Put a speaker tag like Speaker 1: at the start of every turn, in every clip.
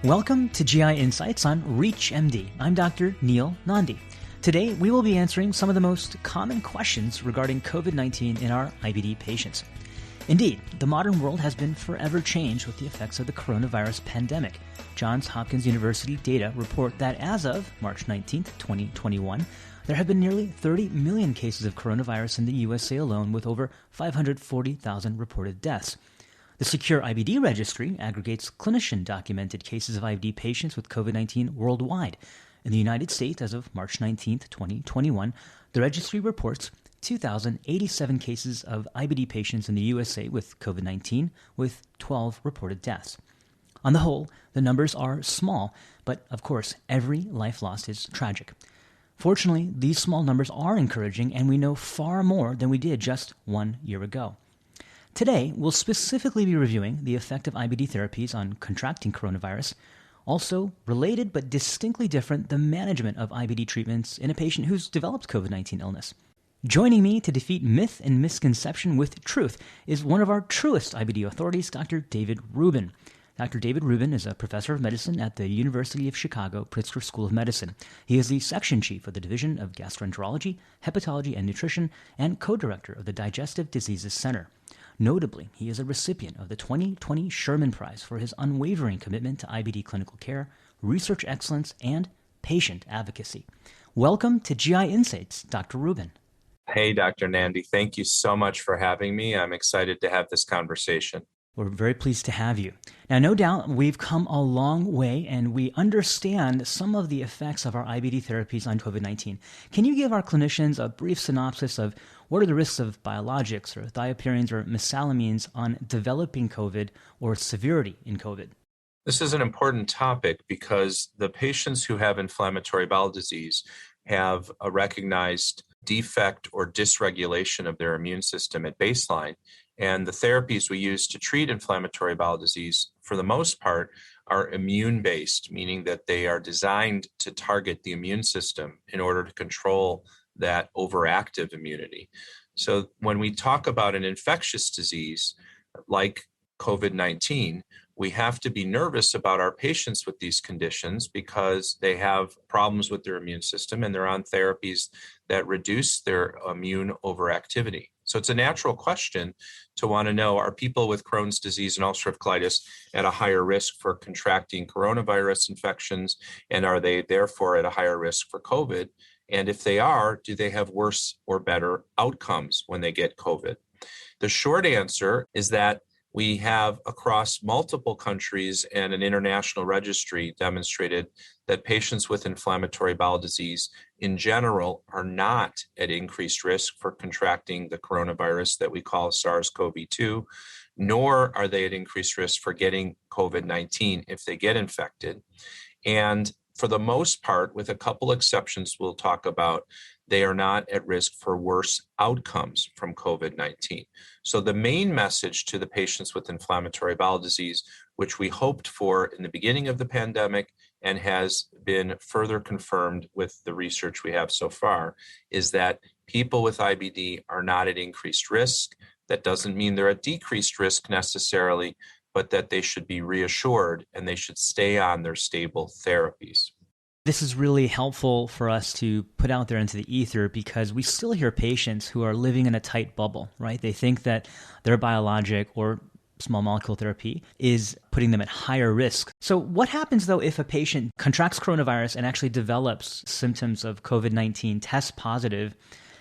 Speaker 1: Welcome to GI Insights on ReachMD. I'm Dr. Neil Nandi. Today, we will be answering some of the most common questions regarding COVID-19 in our IBD patients. Indeed, the modern world has been forever changed with the effects of the coronavirus pandemic. Johns Hopkins University data report that as of March 19, 2021, there have been nearly 30 million cases of coronavirus in the USA alone, with over 540,000 reported deaths. The Secure IBD Registry aggregates clinician-documented cases of IBD patients with COVID-19 worldwide. In the United States, as of March 19, 2021, the registry reports 2,087 cases of IBD patients in the USA with COVID-19, with 12 reported deaths. On the whole, the numbers are small, but of course, every life lost is tragic. Fortunately, these small numbers are encouraging, and we know far more than we did just 1 year ago. Today, we'll specifically be reviewing the effect of IBD therapies on contracting coronavirus. Also, related but distinctly different, the management of IBD treatments in a patient who's developed COVID-19 illness. Joining me to defeat myth and misconception with truth is one of our truest IBD authorities, Dr. David Rubin. Dr. David Rubin is a professor of medicine at the University of Chicago Pritzker School of Medicine. He is the section chief of the Division of Gastroenterology, Hepatology and Nutrition, and co-director of the Digestive Diseases Center. Notably, he is a recipient of the 2020 Sherman Prize for his unwavering commitment to IBD clinical care, research excellence, and patient advocacy. Welcome to GI Insights, Dr. Rubin.
Speaker 2: Hey, Dr. Nandi. Thank you so much for having me. I'm excited to have this conversation.
Speaker 1: We're very pleased to have you. Now, no doubt we've come a long way and we understand some of the effects of our IBD therapies on COVID-19. Can you give our clinicians a brief synopsis of what are the risks of biologics or thiopurines or mesalamines on developing COVID or severity in COVID?
Speaker 2: This is an important topic because the patients who have inflammatory bowel disease have a recognized defect or dysregulation of their immune system at baseline. And the therapies we use to treat inflammatory bowel disease, for the most part, are immune-based, meaning that they are designed to target the immune system in order to control that overactive immunity. So when we talk about an infectious disease like COVID-19, we have to be nervous about our patients with these conditions because they have problems with their immune system and they're on therapies that reduce their immune overactivity. So it's a natural question to want to know, are people with Crohn's disease and ulcerative colitis at a higher risk for contracting coronavirus infections? And are they therefore at a higher risk for COVID? And if they are, do they have worse or better outcomes when they get COVID? The short answer is that we have, across multiple countries and an international registry, demonstrated that patients with inflammatory bowel disease in general are not at increased risk for contracting the coronavirus that we call SARS-CoV-2, nor are they at increased risk for getting COVID-19 if they get infected. And for the most part, with a couple exceptions we'll talk about, they are not at risk for worse outcomes from COVID-19. So the main message to the patients with inflammatory bowel disease, which we hoped for in the beginning of the pandemic and has been further confirmed with the research we have so far, is that people with IBD are not at increased risk. That doesn't mean they're at decreased risk necessarily, but that they should be reassured and they should stay on their stable therapies.
Speaker 1: This is really helpful for us to put out there into the ether because we still hear patients who are living in a tight bubble, right? They think that their biologic or small molecule therapy is putting them at higher risk. So what happens though if a patient contracts coronavirus and actually develops symptoms of COVID-19, tests positive,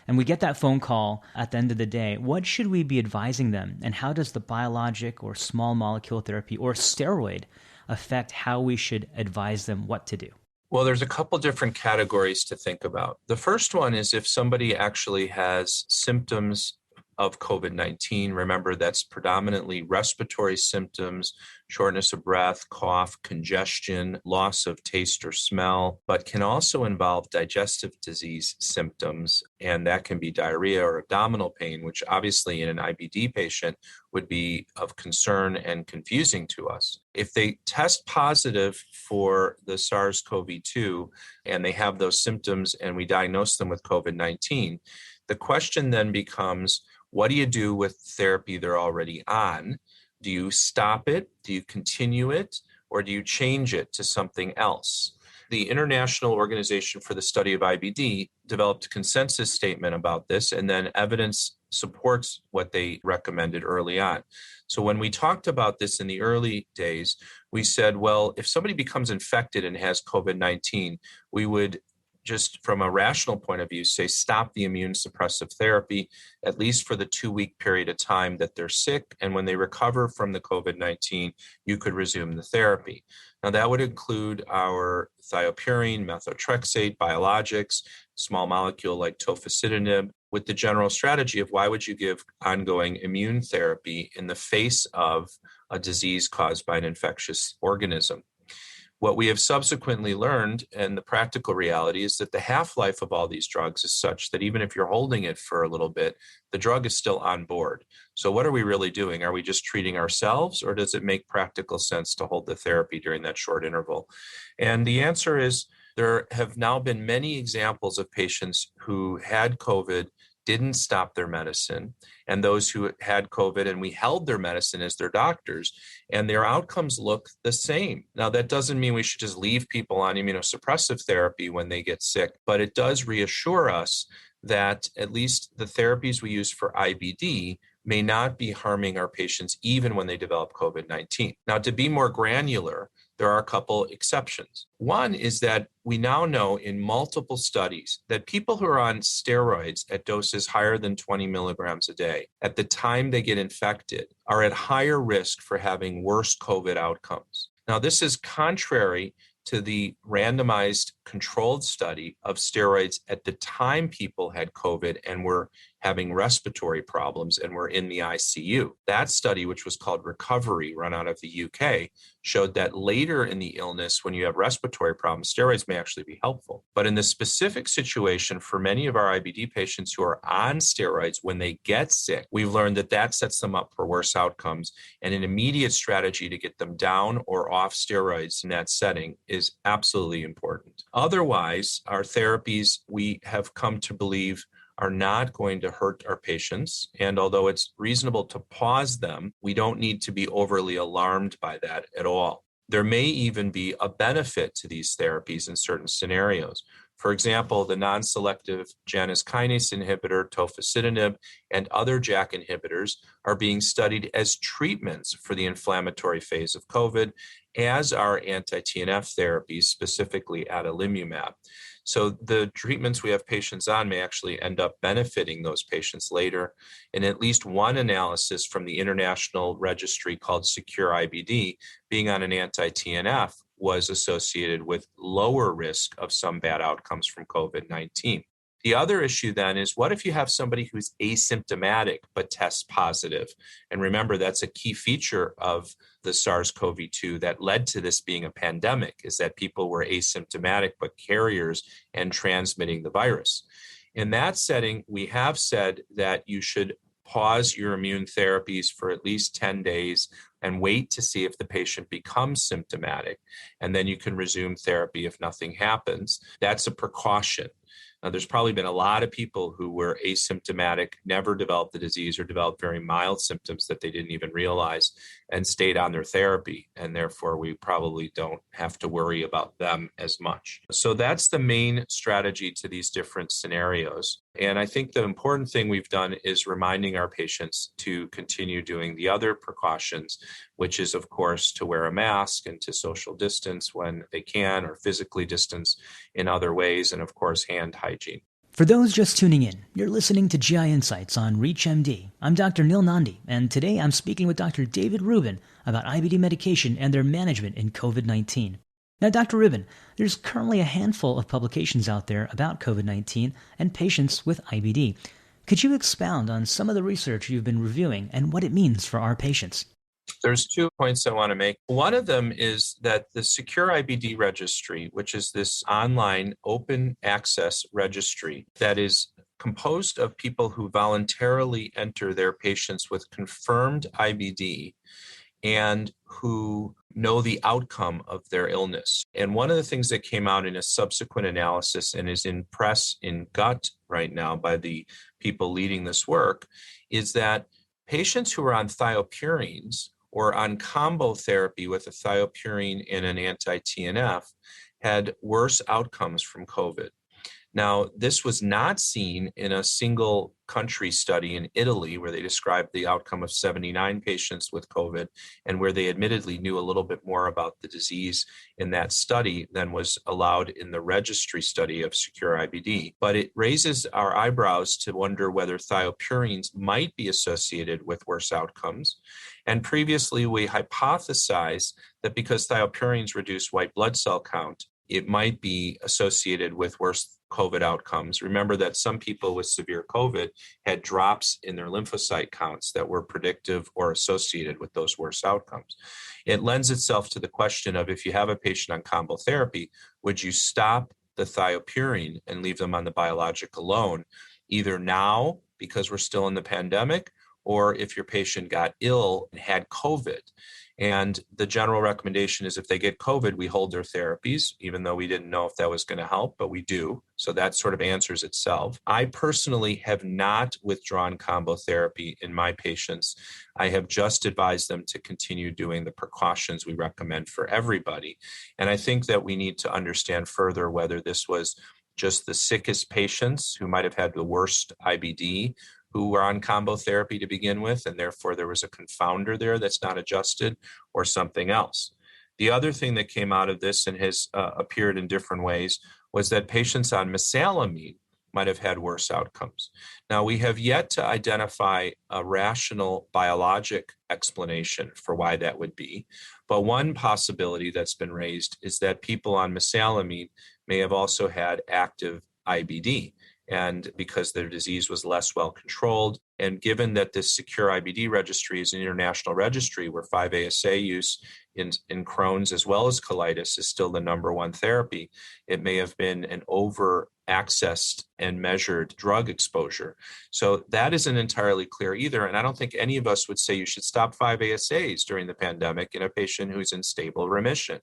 Speaker 1: and we get that phone call at the end of the day? What should we be advising them? And how does the biologic or small molecule therapy or steroid affect how we should advise them what to do?
Speaker 2: Well, there's a couple different categories to think about. The first one is if somebody actually has symptoms of COVID-19. Remember, that's predominantly respiratory symptoms, shortness of breath, cough, congestion, loss of taste or smell, but can also involve digestive disease symptoms. And that can be diarrhea or abdominal pain, which obviously in an IBD patient would be of concern and confusing to us. If they test positive for the SARS-CoV-2 and they have those symptoms and we diagnose them with COVID-19, the question then becomes, what do you do with therapy they're already on? Do you stop it? Do you continue it? or do you change it to something else? The International Organization for the Study of IBD developed a consensus statement about this, and then evidence supports what they recommended early on. So when we talked about this in the early days, we said, well, if somebody becomes infected and has COVID-19, we would just from a rational point of view, say stop the immune suppressive therapy, at least for the 2-week period of time that they're sick. And when they recover from the COVID-19, you could resume the therapy. Now, that would include our thiopurine, methotrexate, biologics, small molecule like tofacitinib, with the general strategy of why would you give ongoing immune therapy in the face of a disease caused by an infectious organism. What we have subsequently learned, and the practical reality, is that the half-life of all these drugs is such that even if you're holding it for a little bit, the drug is still on board. So what are we really doing? Are we just treating ourselves, or does it make practical sense to hold the therapy during that short interval? And the answer is there have now been many examples of patients who had COVID, didn't stop their medicine, and those who had COVID and we held their medicine as their doctors, and their outcomes look the same. Now, that doesn't mean we should just leave people on immunosuppressive therapy when they get sick, but it does reassure us that at least the therapies we use for IBD may not be harming our patients even when they develop COVID-19. Now, to be more granular, there are a couple exceptions. One is that we now know in multiple studies that people who are on steroids at doses higher than 20 milligrams a day, at the time they get infected, are at higher risk for having worse COVID outcomes. Now, this is contrary to the randomized controlled study of steroids at the time people had COVID and were having respiratory problems and were in the ICU. That study, which was called Recovery, run out of the UK, showed that later in the illness, when you have respiratory problems, steroids may actually be helpful. But in the specific situation for many of our IBD patients who are on steroids when they get sick, we've learned that that sets them up for worse outcomes. And an immediate strategy to get them down or off steroids in that setting is absolutely important. Otherwise, our therapies, we have come to believe, are not going to hurt our patients. And although it's reasonable to pause them, we don't need to be overly alarmed by that at all. There may even be a benefit to these therapies in certain scenarios. For example, the non-selective Janus kinase inhibitor, tofacitinib, and other JAK inhibitors are being studied as treatments for the inflammatory phase of COVID, as are anti-TNF therapies, specifically adalimumab. So the treatments we have patients on may actually end up benefiting those patients later. In at least one analysis from the international registry called Secure IBD, being on an anti-TNF was associated with lower risk of some bad outcomes from COVID-19. The other issue then is, what if you have somebody who's asymptomatic but tests positive? And remember, that's a key feature of the SARS-CoV-2 that led to this being a pandemic, is that people were asymptomatic but carriers and transmitting the virus. In that setting, we have said that you should pause your immune therapies for at least 10 days and wait to see if the patient becomes symptomatic, and then you can resume therapy if nothing happens. That's a precaution. Now, there's probably been a lot of people who were asymptomatic, never developed the disease, or developed very mild symptoms that they didn't even realize and stayed on their therapy. And therefore, we probably don't have to worry about them as much. So that's the main strategy to these different scenarios. And I think the important thing we've done is reminding our patients to continue doing the other precautions, which is, of course, to wear a mask and to social distance when they can, or physically distance in other ways, and, of course, hand hygiene.
Speaker 1: For those just tuning in, you're listening to GI Insights on ReachMD. I'm Dr. Nandi, and today I'm speaking with Dr. David Rubin about IBD medication and their management in COVID-19. Now, Dr. Rubin, there's currently a handful of publications out there about COVID-19 and patients with IBD. Could you expound on some of the research you've been reviewing and what it means for our patients?
Speaker 2: There's 2 points I want to make. One of them is that the Secure IBD registry, which is this online open access registry that is composed of people who voluntarily enter their patients with confirmed IBD and who know the outcome of their illness. And one of the things that came out in a subsequent analysis and is in press in Gut right now by the people leading this work is that patients who are on thiopurines or on combo therapy with a thiopurine and an anti-TNF had worse outcomes from COVID. Now, this was not seen in a single country study in Italy, where they described the outcome of 79 patients with COVID, and where they admittedly knew a little bit more about the disease in that study than was allowed in the registry study of Secure IBD. But it raises our eyebrows to wonder whether thiopurines might be associated with worse outcomes. And previously, we hypothesized that because thiopurines reduce white blood cell count, it might be associated with worse COVID outcomes. Remember that some people with severe COVID had drops in their lymphocyte counts that were predictive or associated with those worse outcomes. It lends itself to the question of, if you have a patient on combo therapy, would you stop the thiopurine and leave them on the biologic alone, either now because we're still in the pandemic, or if your patient got ill and had COVID? And the general recommendation is, if they get COVID, we hold their therapies, even though we didn't know if that was going to help, but we do. So that sort of answers itself. I personally have not withdrawn combo therapy in my patients. I have just advised them to continue doing the precautions we recommend for everybody. And I think that we need to understand further whether this was just the sickest patients who might have had the worst IBD, who were on combo therapy to begin with, and therefore there was a confounder there that's not adjusted, or something else. The other thing that came out of this, and has appeared in different ways, was that patients on mesalamine might have had worse outcomes. Now, we have yet to identify a rational biologic explanation for why that would be, but one possibility that's been raised is that people on mesalamine may have also had active IBD, and because their disease was less well controlled. And given that this Secure IBD registry is an international registry where 5-ASA use in Crohn's as well as colitis is still the number one therapy, it may have been an over-accessed and measured drug exposure. So that isn't entirely clear either. And I don't think any of us would say you should stop 5-ASAs during the pandemic in a patient who's in stable remission.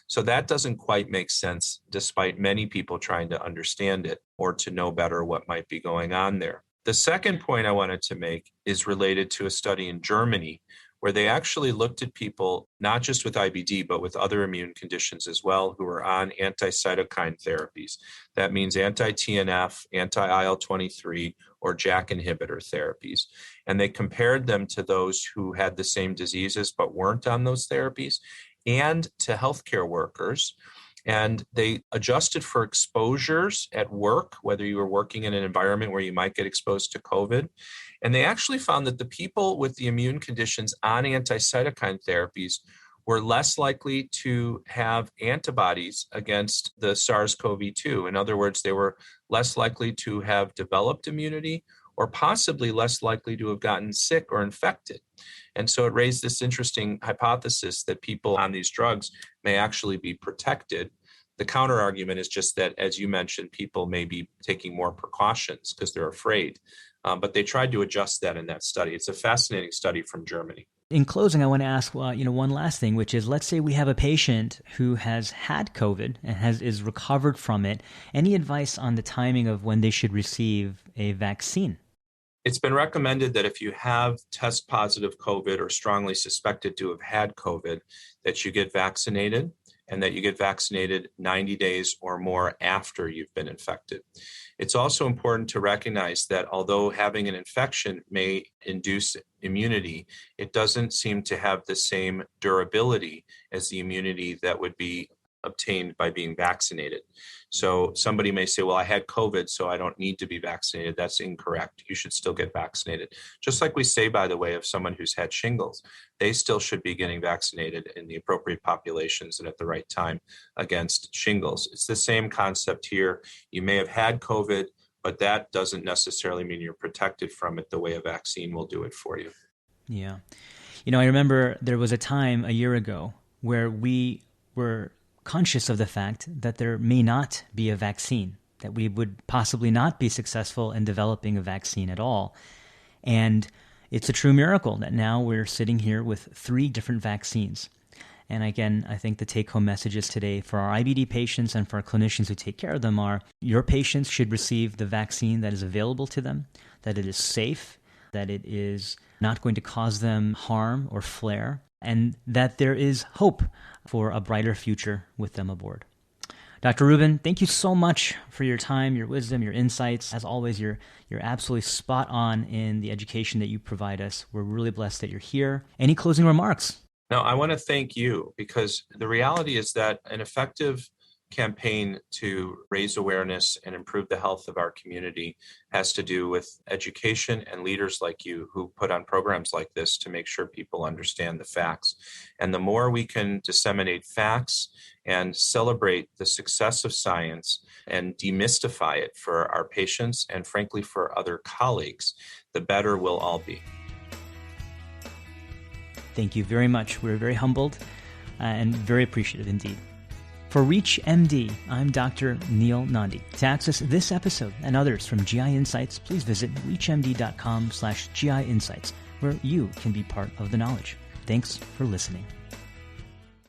Speaker 2: So that doesn't quite make sense, despite many people trying to understand it or to know better what might be going on there. The second point I wanted to make is related to a study in Germany, where they actually looked at people, not just with IBD, but with other immune conditions as well, who are on anti-cytokine therapies. That means anti-TNF, anti-IL-23, or JAK inhibitor therapies. And they compared them to those who had the same diseases but weren't on those therapies, and to healthcare workers. And they adjusted for exposures at work, whether you were working in an environment where you might get exposed to COVID. And they actually found that the people with the immune conditions on anti-cytokine therapies were less likely to have antibodies against the SARS-CoV-2. In other words, they were less likely to have developed immunity, or possibly less likely to have gotten sick or infected. And so it raised this interesting hypothesis that people on these drugs may actually be protected. The counter argument is just that, as you mentioned, people may be taking more precautions because they're afraid. But they tried to adjust that in that study. It's a fascinating study from Germany.
Speaker 1: In closing, I want to ask, one last thing, which is, let's say we have a patient who has had COVID and is recovered from it. Any advice on the timing of when they should receive a vaccine?
Speaker 2: It's been recommended that if you have test positive COVID or strongly suspected to have had COVID, that you get vaccinated, and that you get vaccinated 90 days or more after you've been infected. It's also important to recognize that although having an infection may induce immunity, it doesn't seem to have the same durability as the immunity that would be obtained by being vaccinated. So somebody may say, well, I had COVID, so I don't need to be vaccinated. That's incorrect. You should still get vaccinated. Just like we say, by the way, of someone who's had shingles, they still should be getting vaccinated in the appropriate populations and at the right time against shingles. It's the same concept here. You may have had COVID, but that doesn't necessarily mean you're protected from it the way a vaccine will do it for you.
Speaker 1: Yeah. I remember there was a time a year ago where we were conscious of the fact that there may not be a vaccine, that we would possibly not be successful in developing a vaccine at all. And it's a true miracle that now we're sitting here with 3 different vaccines. And again, I think the take-home messages today for our IBD patients and for our clinicians who take care of them are, your patients should receive the vaccine that is available to them, that it is safe, that it is not going to cause them harm or flare, and that there is hope for a brighter future with them aboard. Dr. Rubin, thank you so much for your time, your wisdom, your insights. As always, you're absolutely spot on in the education that you provide us. We're really blessed that you're here. Any closing remarks?
Speaker 2: No, I want to thank you, because the reality is that an effective campaign to raise awareness and improve the health of our community has to do with education and leaders like you who put on programs like this to make sure people understand the facts. And the more we can disseminate facts and celebrate the success of science and demystify it for our patients and frankly for other colleagues, the better we'll all be.
Speaker 1: Thank you very much. We're very humbled and very appreciative indeed. For ReachMD, I'm Dr. Neil Nandi. To access this episode and others from GI Insights, please visit reachmd.com/GI Insights, where you can be part of the knowledge. Thanks for listening.